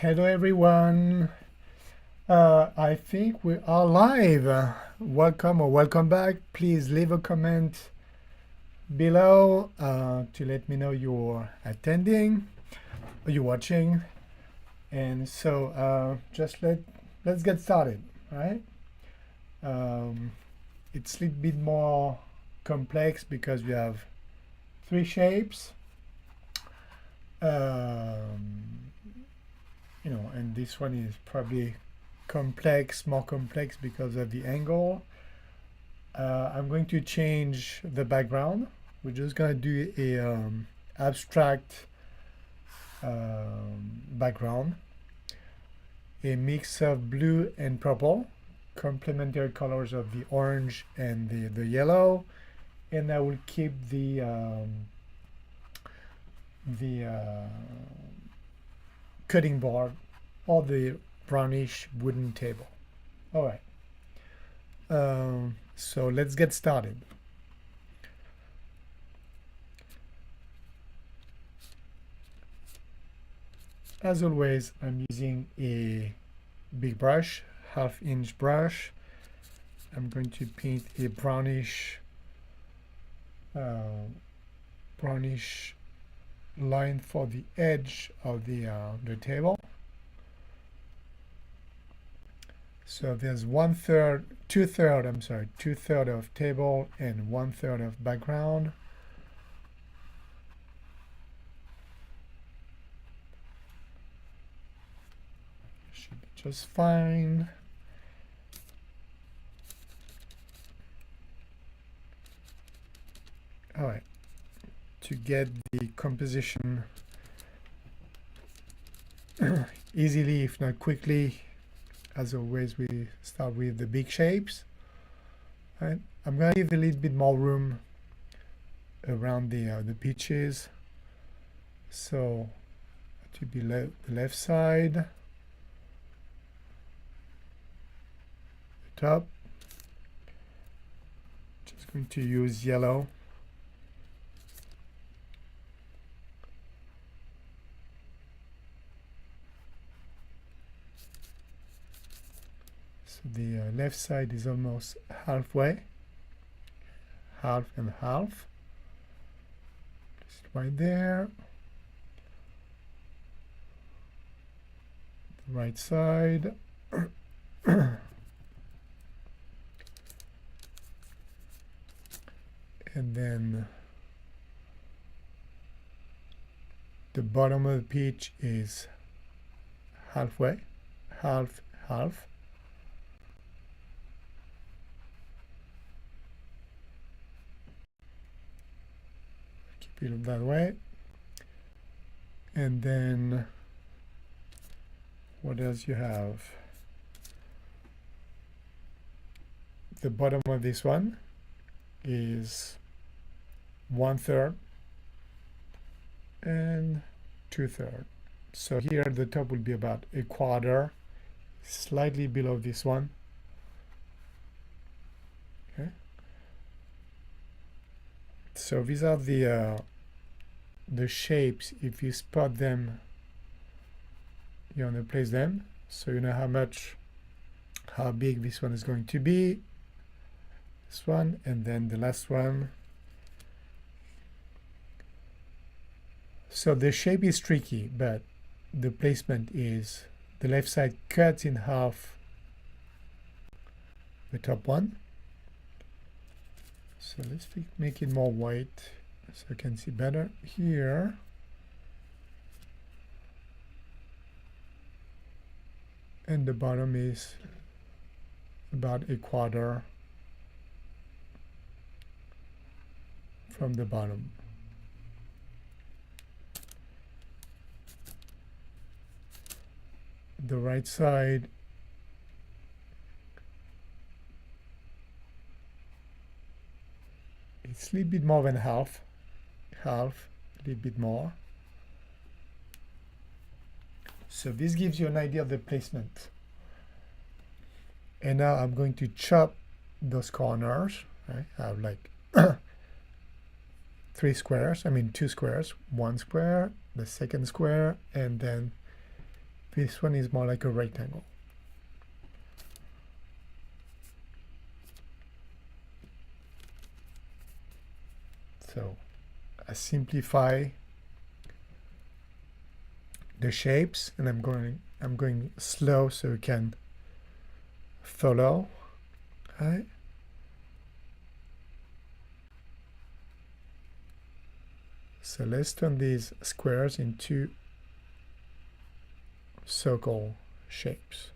Hello everyone. I think we are live. Welcome or welcome back. Please leave a comment below to let me know you're attending or you're watching. And so let's get started, right? It's a little bit more complex because we have three shapes. And this one is probably more complex because of the angle. I'm going to change the background. We're just going to do a abstract background, a mix of blue and purple, complementary colors of the orange and the yellow, and I will keep the cutting board or the brownish wooden table. All right. So let's get started. As always, I'm using a big brush, 1/2 inch brush. I'm going to paint a brownish line for the edge of the table. So there's 2/3 of table and 1/3 of background. Should be just fine. All right. To get the composition easily, if not quickly, as always, we start with the big shapes. Right? I'm going to leave a little bit more room around the peaches. So to be the left side, the top. Just going to use yellow. So the left side is almost halfway, half and half, just right there. The right side. And then the bottom of the peach is halfway, half. Keep it that way. And then what else you have? The bottom of this one is 1/3 and 2/3. So here the top will be about 1/4, slightly below this one. Okay. So these are the shapes. If you spot them, you want to place them so you know how big this one is going to be. This one, and then the last one. So the shape is tricky, but the placement is the left side cuts in half the top one. So let's make it more white so I can see better here. And the bottom is about 1/4 from the bottom. The right side it's a little bit more than half, a little bit more. So this gives you an idea of the placement. And now I'm going to chop those corners. Right? I have like 2 squares, one square, the second square, and then This one is more like a rectangle. So I simplify the shapes, and I'm going slow so you can follow. Right? So let's turn these squares into circle shapes.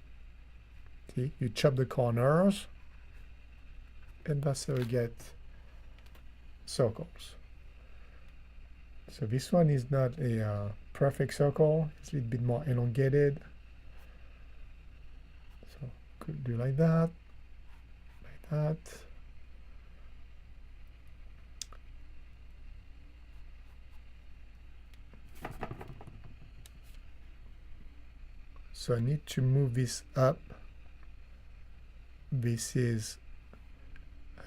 See, you chop the corners, and that's how you get circles. So this one is not a perfect circle, it's a little bit more elongated. So could do like that, like that. So I need to move this up. This is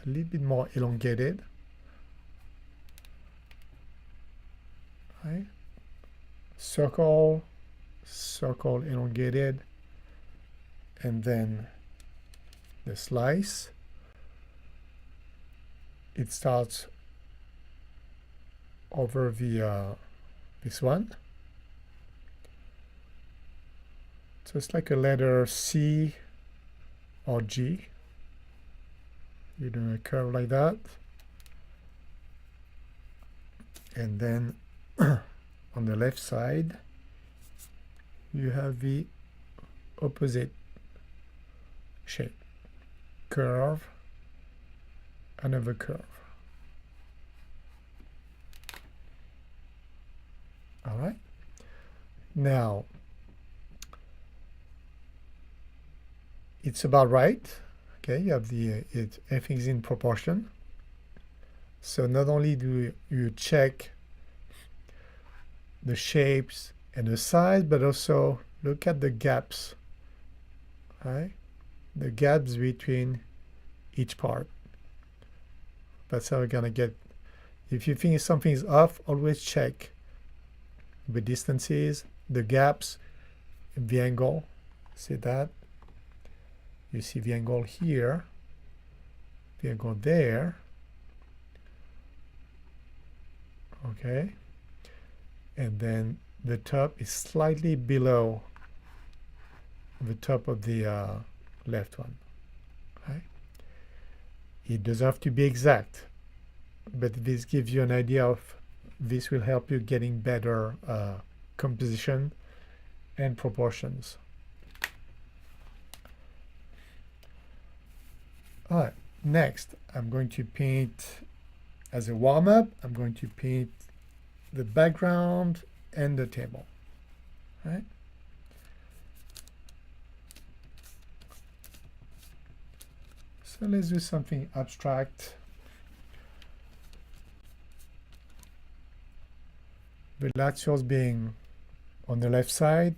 a little bit more elongated. Right? Circle, circle elongated, and then the slice. It starts over the this one. So it's like a letter C or G. You're doing a curve like that. And then on the left side, you have the opposite shape. Curve, another curve. All right. Now, it's about right. Okay, you have everything's in proportion. So not only do you check the shapes and the size, but also look at the gaps, right? The gaps between each part. That's how we're gonna get. If you think something is off, always check the distances, the gaps, the angle. See that? You see the angle here, the angle there. Okay. And then the top is slightly below the top of the left one. Right? It doesn't have to be exact, but this gives you an idea of, this will help you getting better composition and proportions. All right, next I'm going to paint, as a warm-up, I'm going to paint the background and the table. Right? So let's do something abstract. The light source being on the left side,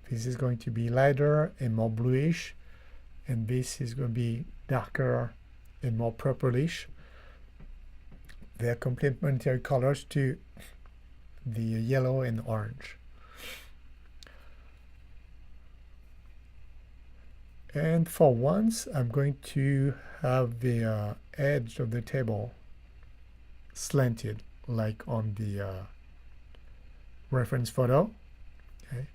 this is going to be lighter and more bluish, and this is going to be darker and more purplish. They are complementary colors to the yellow and orange. And for once, I'm going to have the edge of the table slanted, like on the reference photo. Okay.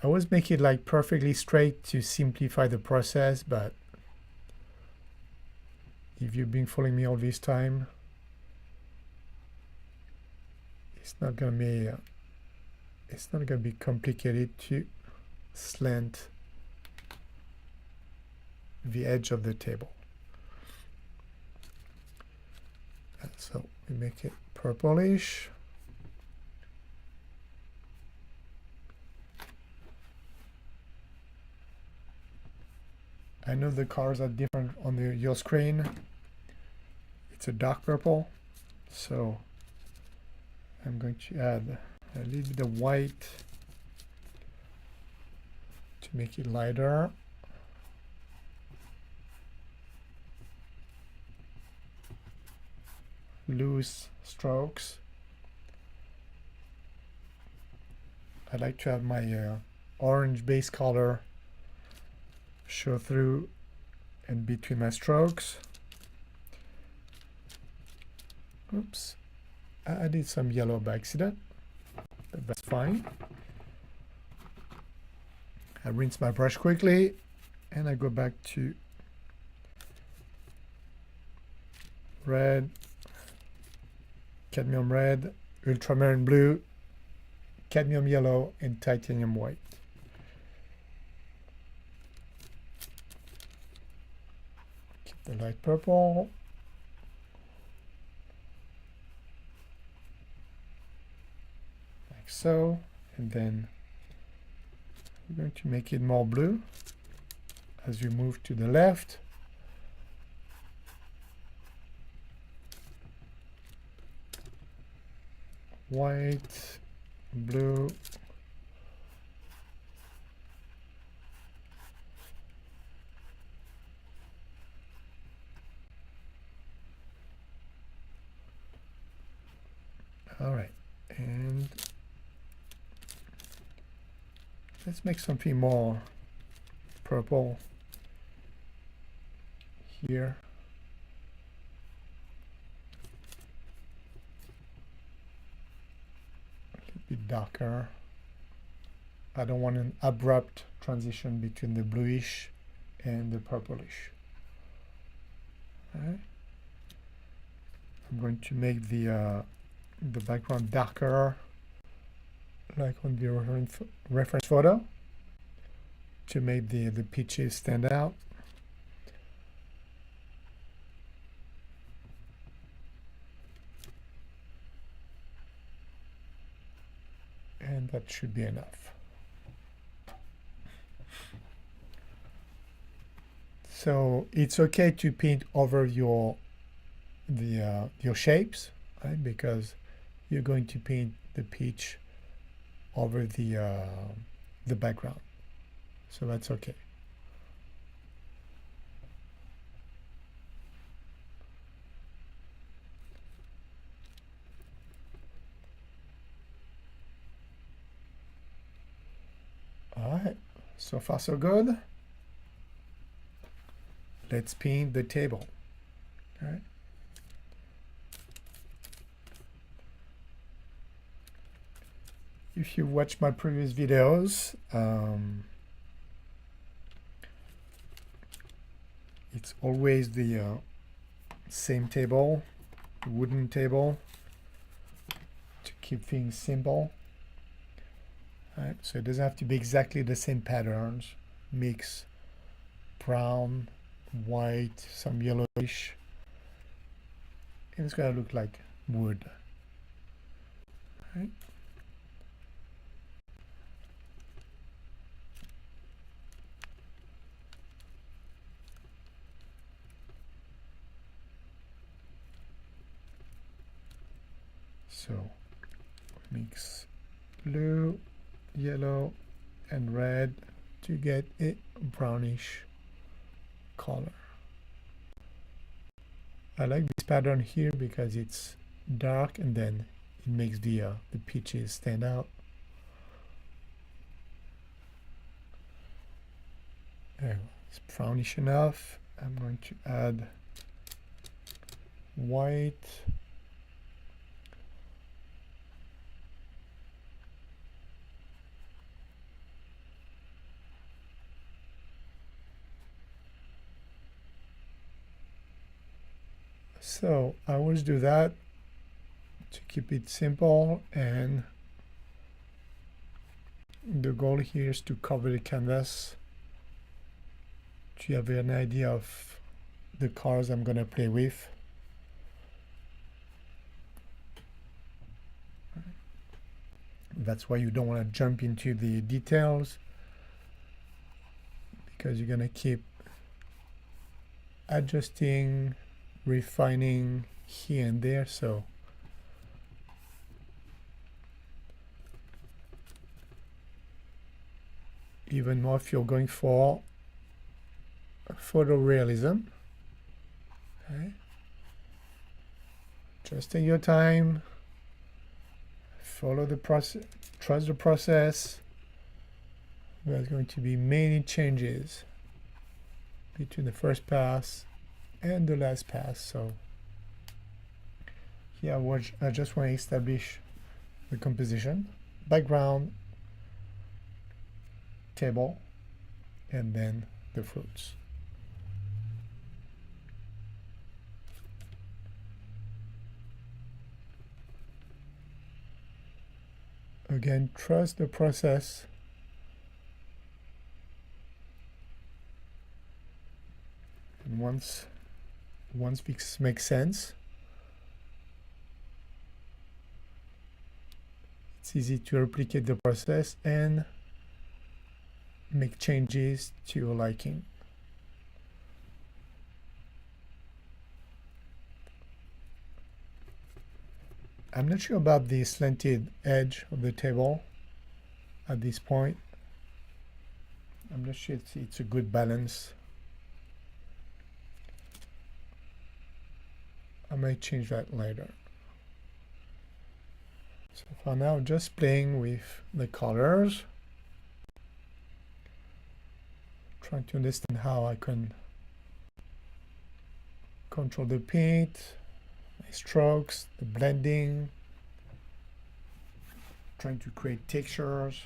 I always make it like perfectly straight to simplify the process, but if you've been following me all this time, it's not going to be complicated to slant the edge of the table. And so we make it purplish. I know the colors are different on your screen. It's a dark purple, so I'm going to add a little bit of white to make it lighter. Loose strokes. I like to have my orange base color show through and between my strokes. Oops, I did some yellow by accident, but that's fine. I rinse my brush quickly and I go back to red, cadmium red, ultramarine blue, cadmium yellow, and titanium white. Keep the light purple. Like so. And then we're going to make it more blue as we move to the left. White, blue, all right, and let's make something more purple here. Bit darker. I don't want an abrupt transition between the bluish and the purplish. Right. I'm going to make the background darker, like on the reference photo, to make the peaches stand out. And that should be enough. So it's okay to paint over your shapes, right? Because you're going to paint the peach over the background, so that's okay. All right, so far so good. Let's paint the table. All right. If you watch my previous videos, it's always the same table, wooden table, to keep things simple. Right, so it doesn't have to be exactly the same patterns. Mix brown, white, some yellowish, and it's gonna look like wood. Right. So mix blue, yellow, and red to get a brownish color. I like this pattern here because it's dark and then it makes the peaches stand out. There, it's brownish enough. I'm going to add white. So I always do that to keep it simple, and the goal here is to cover the canvas to have an idea of the colors I'm going to play with. That's why you don't want to jump into the details, because you're going to keep adjusting, refining here and there. So even more if you're going for photorealism, okay? Just take your time, follow the process, trust the process. There's going to be many changes between the first pass and the last pass. So here I just want to establish the composition, background, table, and then the fruits. Again, trust the process. And once this makes sense, it's easy to replicate the process and make changes to your liking. I'm not sure about the slanted edge of the table at this point. I'm not sure it's a good balance. I might change that later. So for now, just playing with the colors, trying to understand how I can control the paint, my strokes, the blending, trying to create textures,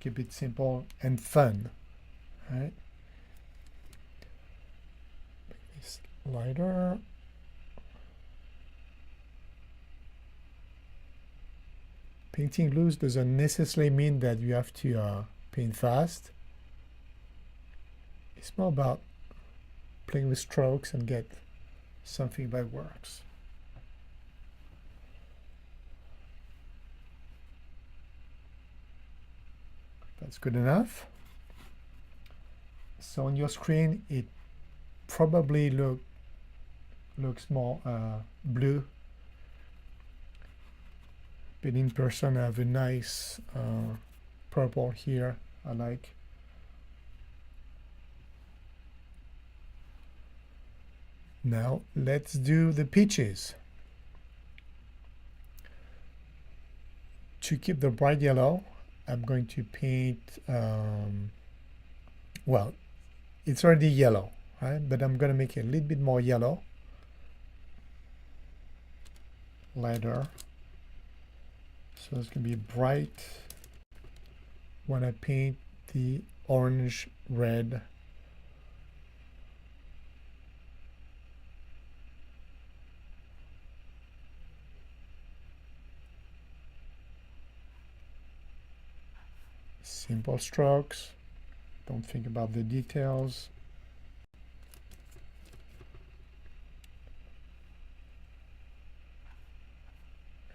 keep it simple and fun, right? Make this lighter. Painting loose doesn't necessarily mean that you have to paint fast. It's more about playing with strokes and get something that works. That's good enough. So on your screen, it probably looks more blue. But in person, I have a nice purple here. I like. Now let's do the peaches. To keep the bright yellow, I'm going to paint, well, it's already yellow, right? But I'm going to make it a little bit more yellow, lighter. So it's going to be bright when I paint the orange red. Simple strokes, don't think about the details.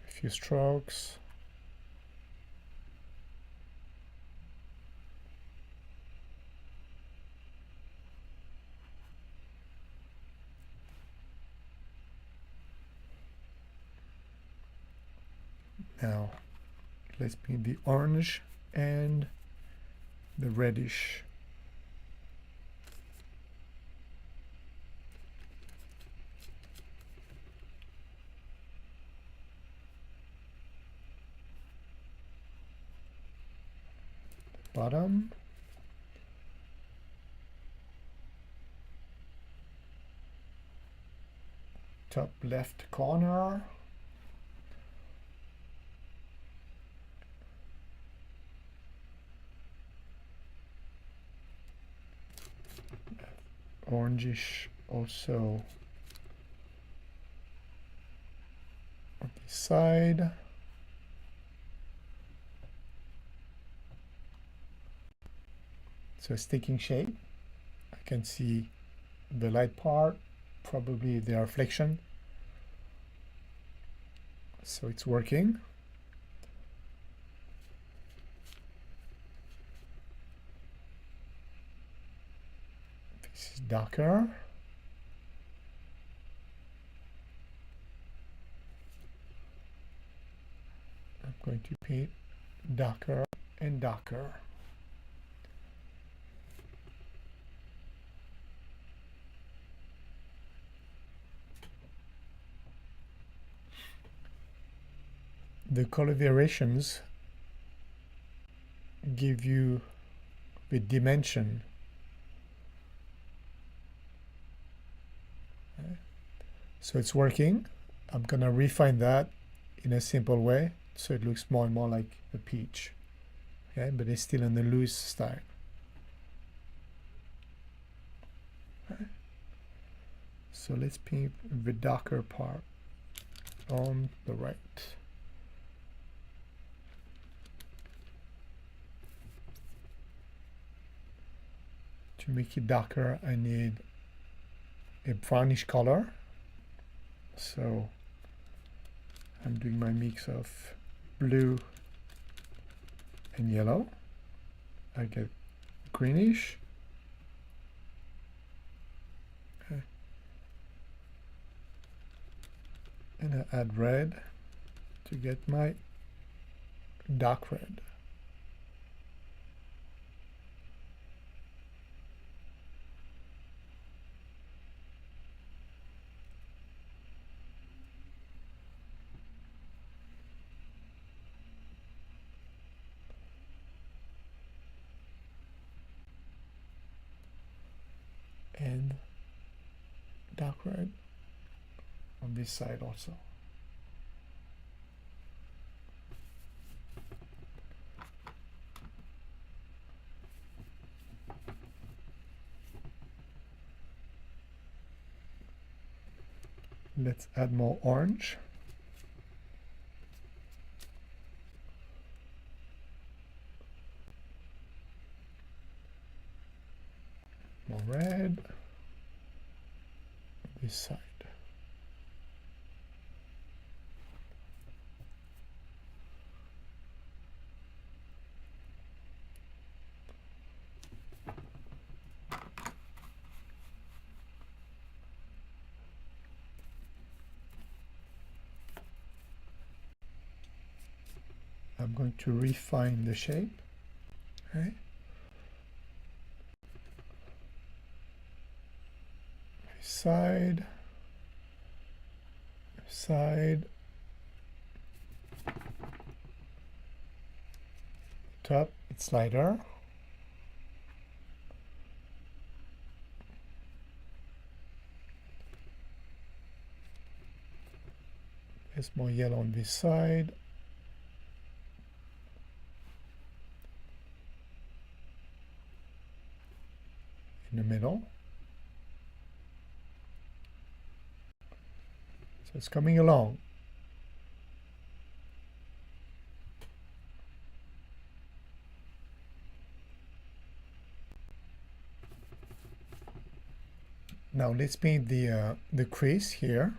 A few strokes. Now let's paint the orange and the reddish. Bottom. Top left corner. Orangish also on the side. So it's taking shape. I can see the light part, probably the reflection. So it's working. This is darker. I'm going to paint darker and darker. the color variations give you the dimension. So it's working. I'm gonna refine that in a simple way so it looks more and more like a peach. Okay, but it's still in the loose style. Okay. So let's paint the darker part on the right. To make it darker, I need a brownish color. So I'm doing my mix of blue and yellow. I get greenish. Okay. And I add red to get my dark red. And dark red on this side also. Let's add more orange. More red. This side. I'm going to refine the shape. Okay. Side, side, top, it's lighter. There's more yellow on this side. In the middle. So it's coming along. Now let's paint the crease here.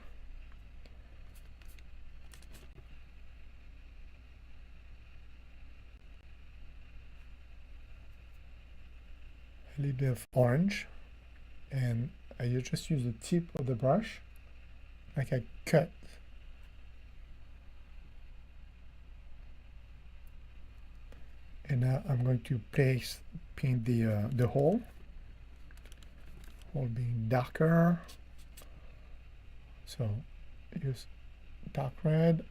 A little bit of orange, and I just use the tip of the brush, like I cut. And now I'm going to paint the hole being darker. So use dark red.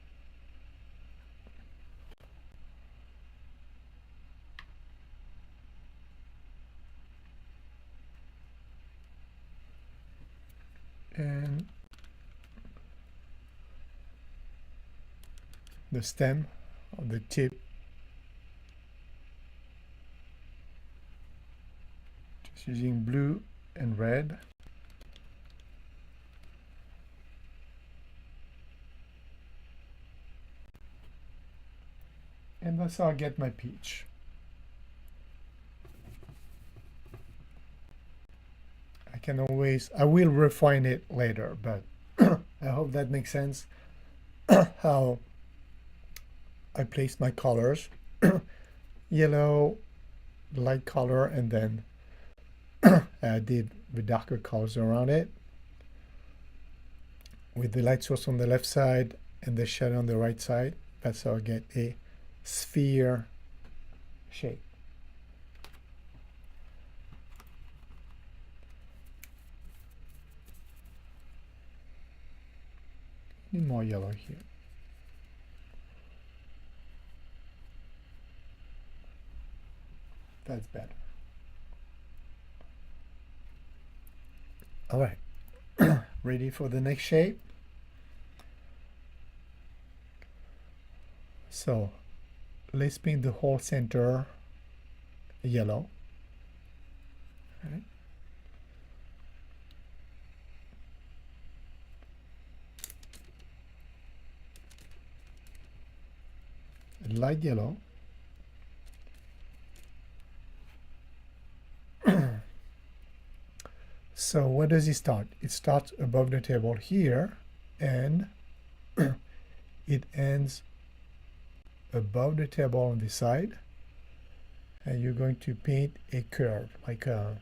And the stem of the tip, just using blue and red. And that's how I get my peach. I will refine it later, but I hope that makes sense how I placed my colors. Yellow, light color, and then I did the darker colors around it with the light source on the left side and the shadow on the right side. That's how I get a sphere shape. Need more yellow here. That's better. All right. Ready for the next shape? So let's paint the whole center yellow. All right. Light yellow. So where does it start? It starts above the table here, and it ends above the table on this side, and you're going to paint a curve, like a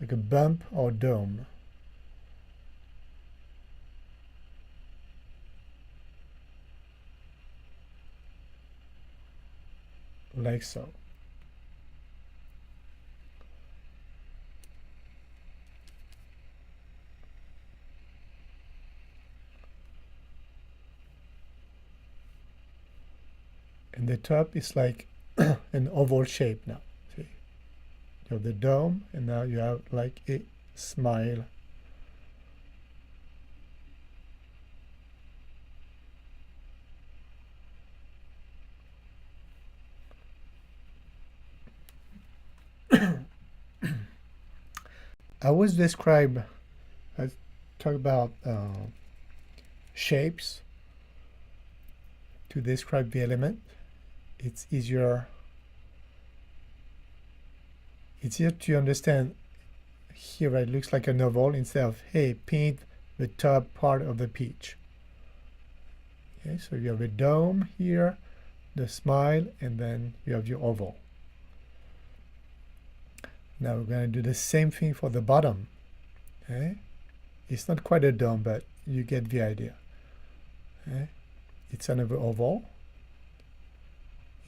bump or dome. Like so. And the top is like an oval shape now. See? You have the dome, and now you have like a smile. I was talk about shapes to describe the element. It's easier to understand. Here it looks like an oval instead of, hey, paint the top part of the peach. Okay, so you have a dome here, the smile, and then you have your oval. Now we're going to do the same thing for the bottom. Okay? It's not quite a dome, but you get the idea. Okay? It's another oval.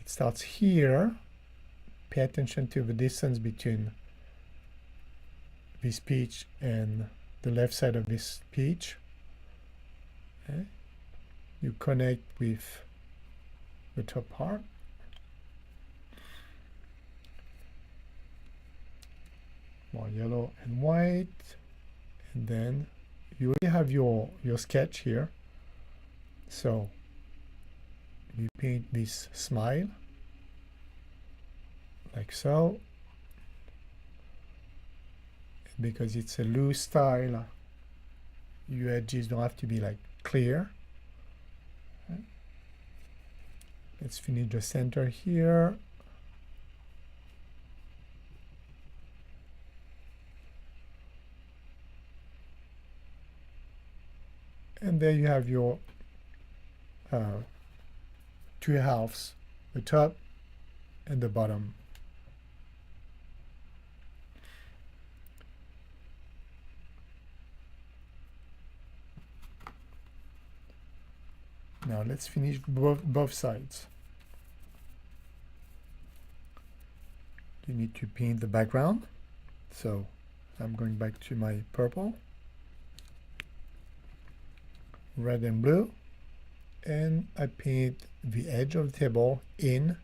It starts here. Pay attention to the distance between this peach and the left side of this peach. Okay? You connect with the top part. More yellow and white, and then you already have your sketch here, so you paint this smile like so. Because it's a loose style, your edges don't have to be like clear. Okay. Let's finish the center here. And there you have your two halves, the top and the bottom. Now let's finish both sides. You need to paint the background. So I'm going back to my purple, red and blue, and I paint the edge of the table in.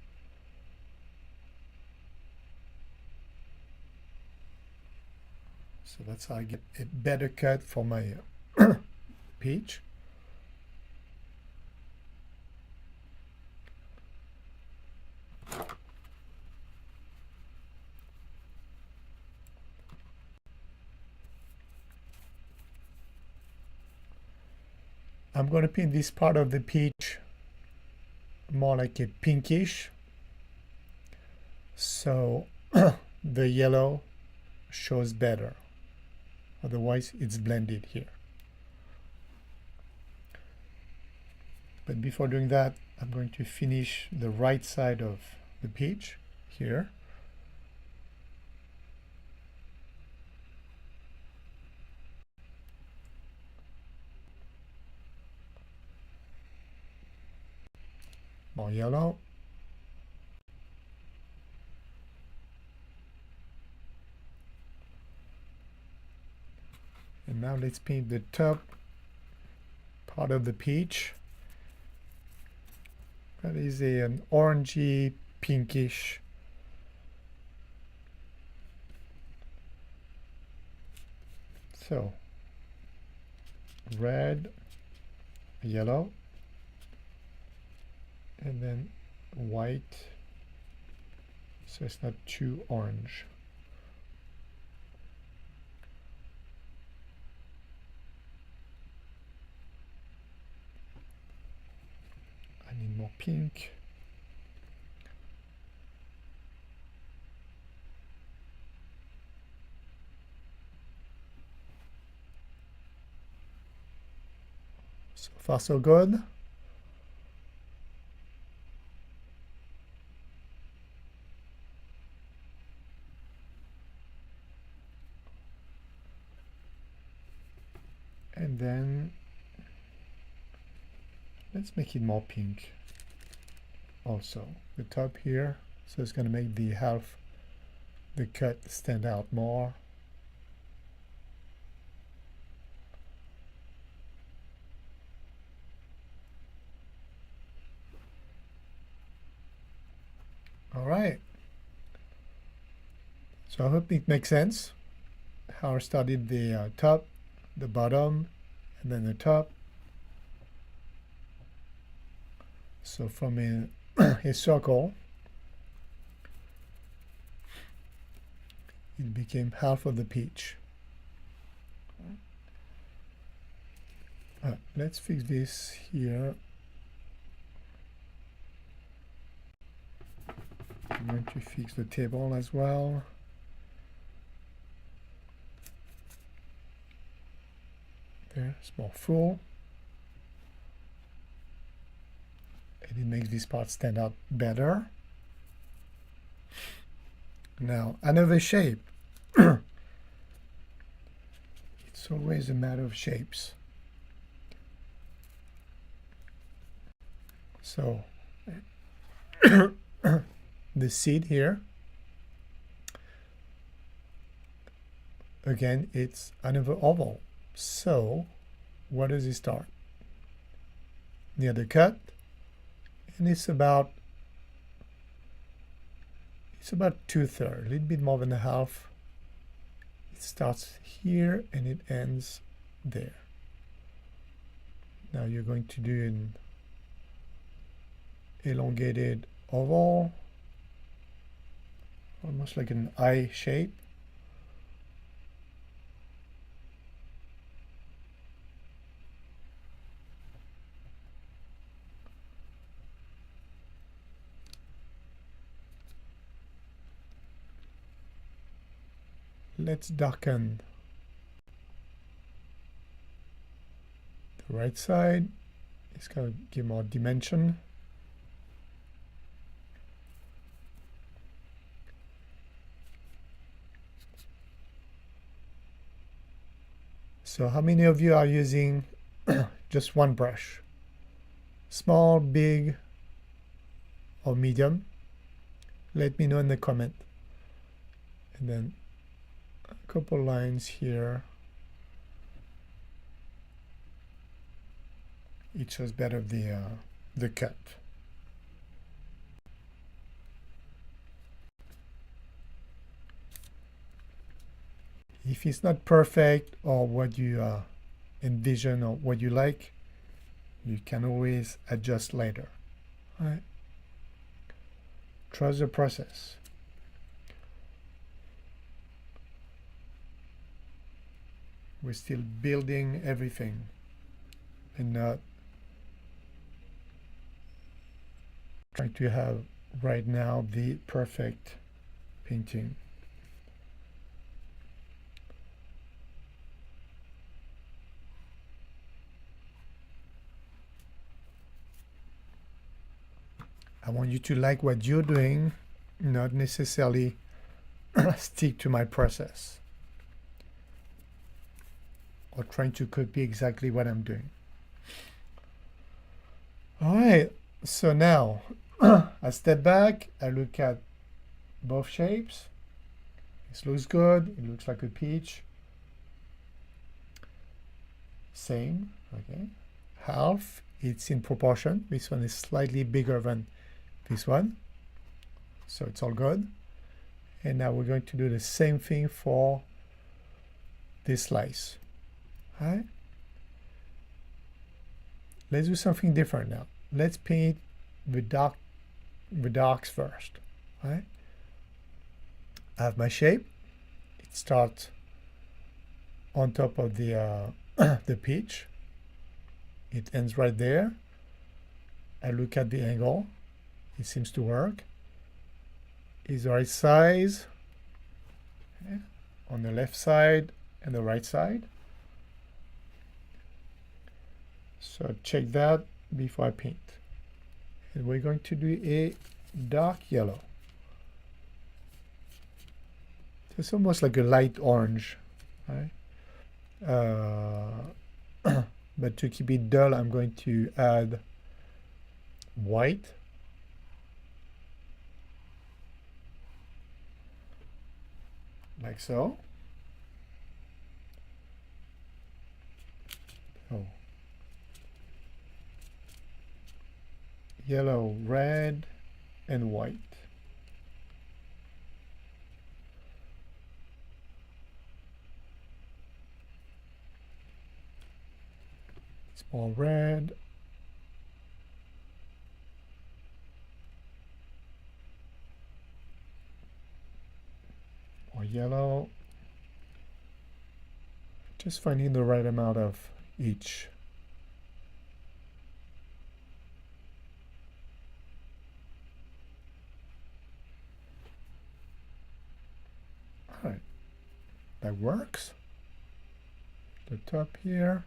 So that's how I get a better cut for my peach. I'm going to paint this part of the peach more like a pinkish, so the yellow shows better. Otherwise it's blended here. But before doing that, I'm going to finish the right side of the peach here. More yellow. And now let's paint the top part of the peach. That is an orangey pinkish So red, yellow, and then white, so it's not too orange. I need more pink. So far so good. And then let's make it more pink also, the top here, so it's going to make the half, the cut stand out more. All right, so I hope it makes sense how I started the top, the bottom, and then the top. So from a circle, it became half of the peach. Let's fix this here. I'm going to fix the table as well. There, it's more full. And it makes this part stand out better. Now, another shape. It's always a matter of shapes. So, the seed here, again, it's another oval. So, where does it start? Near the cut, and it's about 2/3, a little bit more than a half. It starts here and it ends there. Now you're going to do an elongated oval, almost like an eye shape. Let's darken the right side. It's going to give more dimension. So how many of you are using just one brush? Small, big, or medium? Let me know in the comment. And then a couple lines here. It shows better the cut. If it's not perfect or what you envision or what you like, you can always adjust later. All right. Trust the process. We're still building everything and not trying to have right now the perfect painting. I want you to like what you're doing, not necessarily stick to my process or trying to copy exactly what I'm doing. All right, so now I step back, I look at both shapes. This looks good, it looks like a peach. Same, okay. Half, it's in proportion. This one is slightly bigger than this one, so it's all good. And now we're going to do the same thing for this slice. Right? Let's do something different now. Let's paint the darks first. Right? I have my shape. It starts on top of the the peach. It ends right there. I look at the angle. It seems to work. Is the right size. Okay. On the left side and the right side. So check that before I paint. And we're going to do a dark yellow. It's almost like a light orange, right? But to keep it dull, I'm going to add white. Like so. Oh. Yellow, red, and white. Small red. More yellow. Just finding the right amount of each. All right, that works. The top here.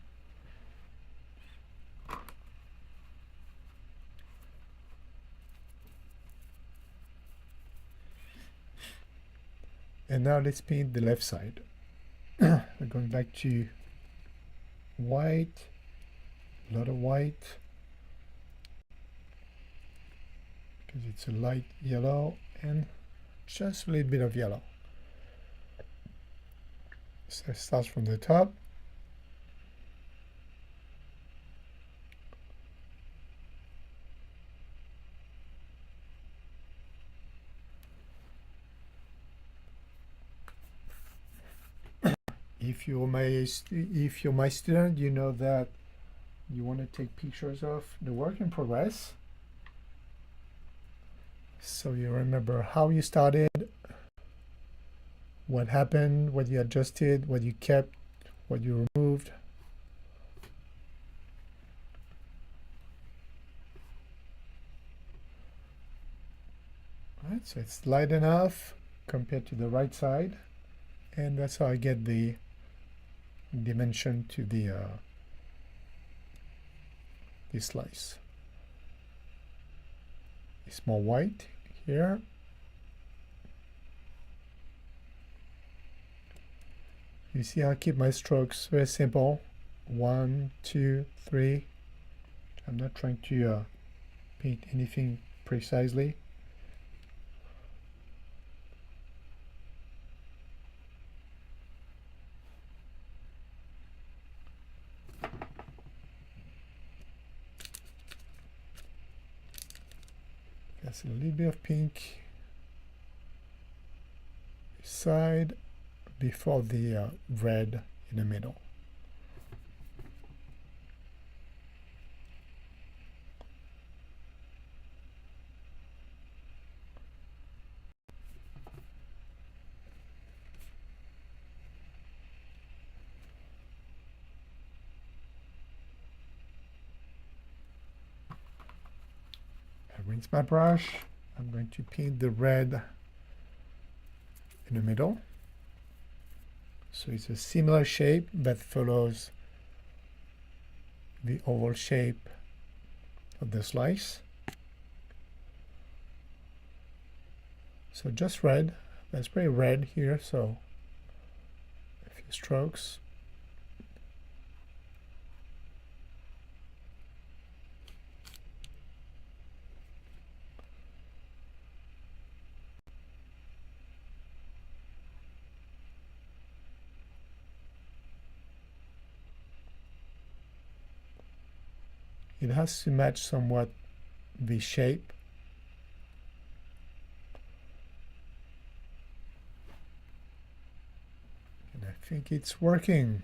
And now let's paint the left side. We're going back to white, a lot of white, because it's a light yellow and just a little bit of yellow. So it starts from the top. If you're my student, you know that you want to take pictures of the work in progress. So you remember how you started, what happened, what you adjusted, what you kept, what you removed. All right, so it's light enough compared to the right side, and that's how I get the dimension to the slice. It's more white here. You see I keep my strokes very simple. 1, 2, 3. I'm not trying to paint anything precisely. That's a little bit of pink side before the red in the middle. I rinse my brush. I'm going to paint the red in the middle. So it's a similar shape that follows the oval shape of the slice. So just red. That's pretty red here, so a few strokes. It has to match somewhat the shape. And I think it's working.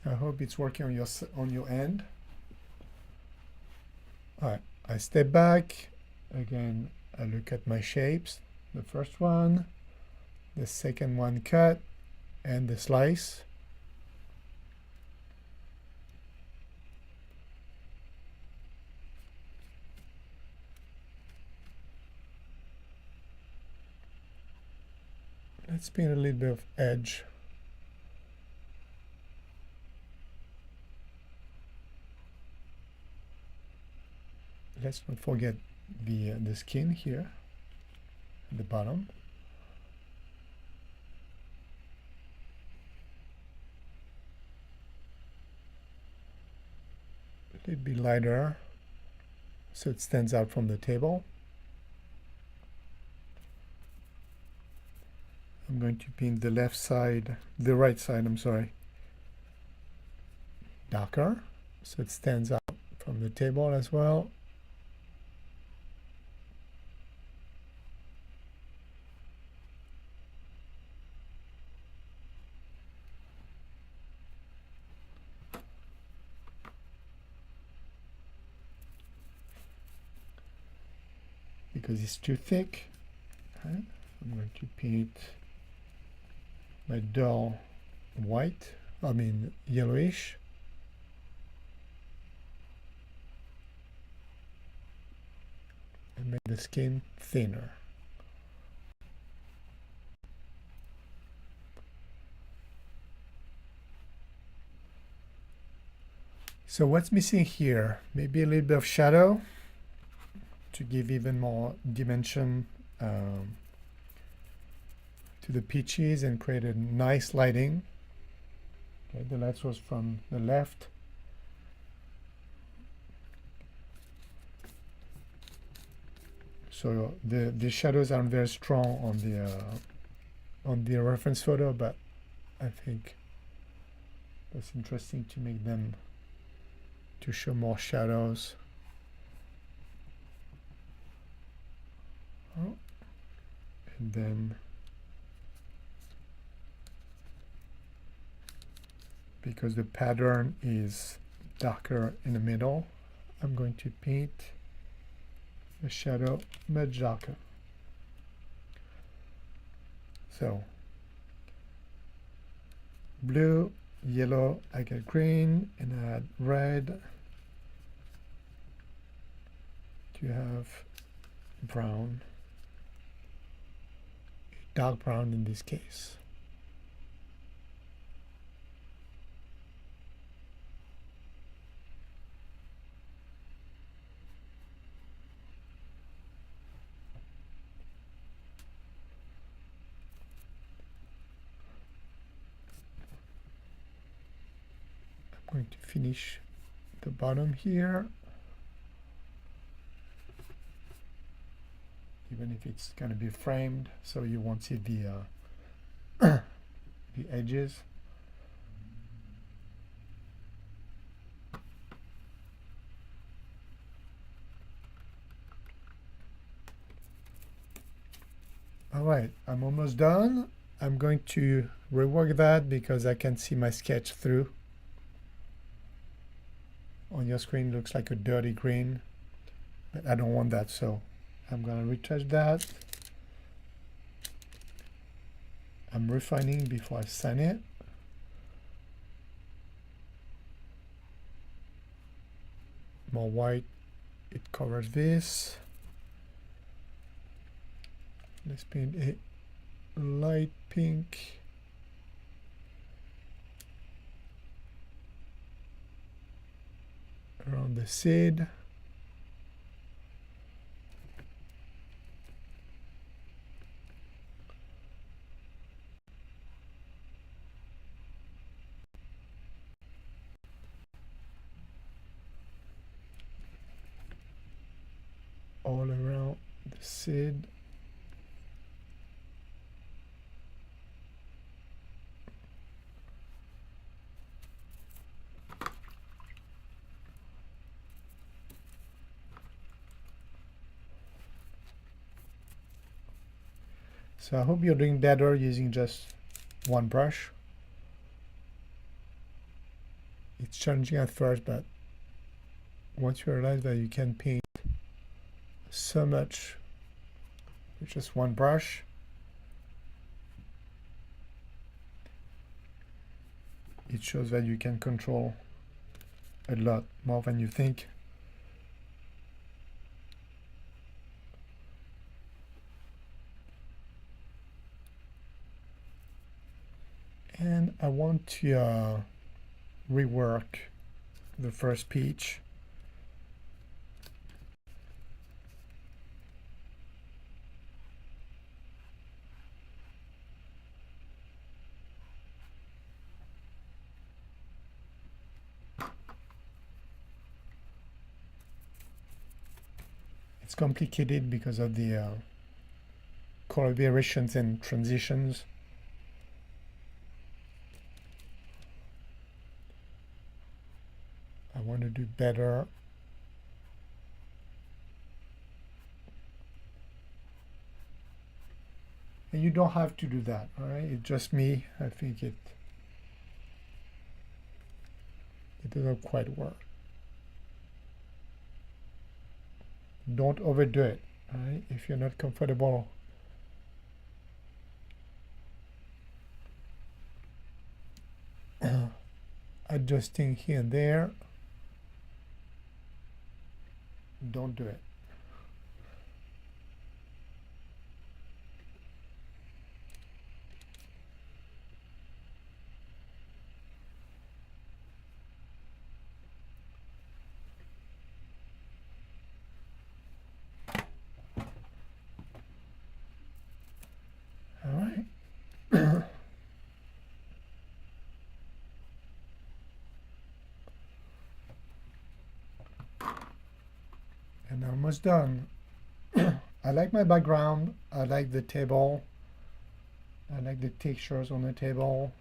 I hope it's working on your end. All right, I step back. Again, I look at my shapes. The first one, the second one cut, and the slice. Let's paint a little bit of edge. Let's not forget the skin here at the bottom. A little bit lighter so it stands out from the table. I'm going to paint the right side, I'm sorry, darker so it stands out from the table as well. Because it's too thick, okay, I'm going to paint my dull white, yellowish. And make the skin thinner. So what's missing here? Maybe a little bit of shadow to give even more dimension to the peaches and create a nice lighting. Okay, the light source from the left. So the shadows aren't very strong on the reference photo, but I think that's interesting to make them to show more shadows. Oh. And then because the pattern is darker in the middle, I'm going to paint the shadow much darker. So blue, yellow, I get green, and add red to have brown, dark brown in this case. I'm going to finish the bottom here, even if it's going to be framed, so you won't see the the edges. All right, I'm almost done. I'm going to rework that because I can see my sketch through. On your screen, it looks like a dirty green, but I don't want that, so I'm going to retouch that. I'm refining before I sign it. More white, it covers this. Let's paint a light pink. Around the seed. All around the seed. So I hope you're doing better using just one brush. It's challenging at first, but once you realize that you can paint so much with just one brush, it shows that you can control a lot more than you think. And I want to rework the first peach. It's complicated because of the color variations and transitions. I want to do better. And you don't have to do that, all right? It's just me. I think it doesn't quite work. Don't overdo it, all right? If you're not comfortable adjusting here and there, don't do it. All right. And almost done. I like my background. I like the table. I like the textures on the table.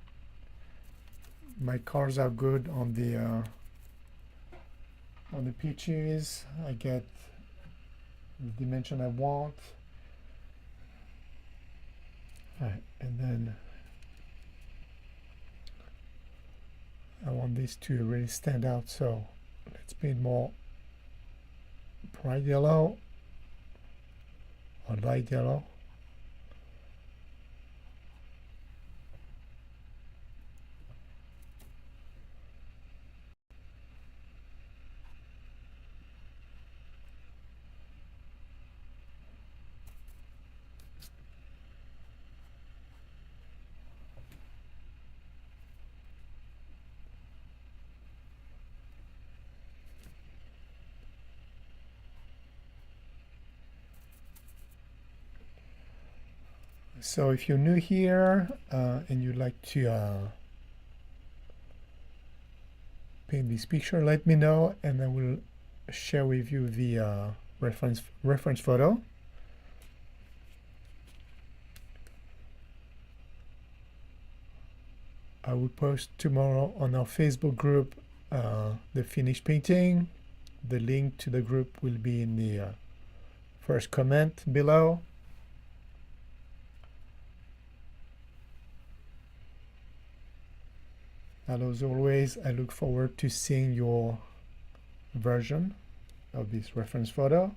My colors are good on the peaches. I get the dimension I want. All right, and then I want this to really stand out, so let's paint more bright yellow or light yellow. So if you're new here and you'd like to paint this picture, let me know and I will share with you the reference photo. I will post tomorrow on our Facebook group the finished painting. The link to the group will be in the first comment below. And as always, I look forward to seeing your version of this reference photo.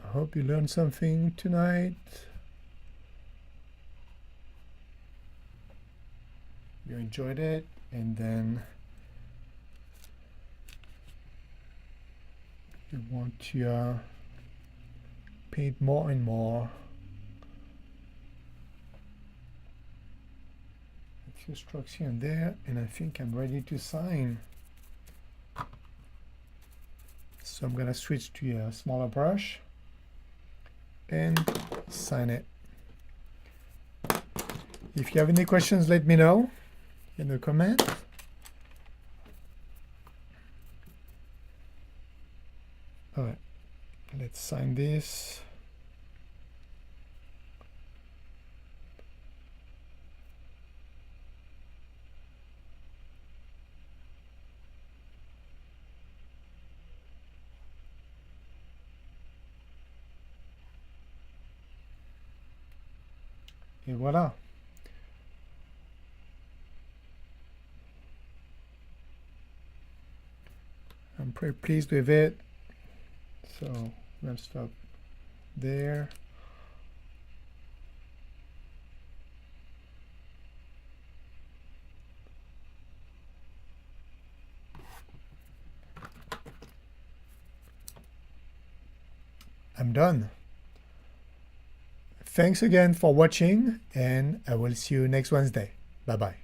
I hope you learned something tonight. You enjoyed it, and then you want to paint more and more. A few strokes here and there, and I think I'm ready to sign. So I'm gonna switch to a smaller brush and sign it. If you have any questions, let me know in the comments. All right, let's sign this. Et voilà. I'm pretty pleased with it. So I'm going to stop there. I'm done. Thanks again for watching, and I will see you next Wednesday. Bye bye.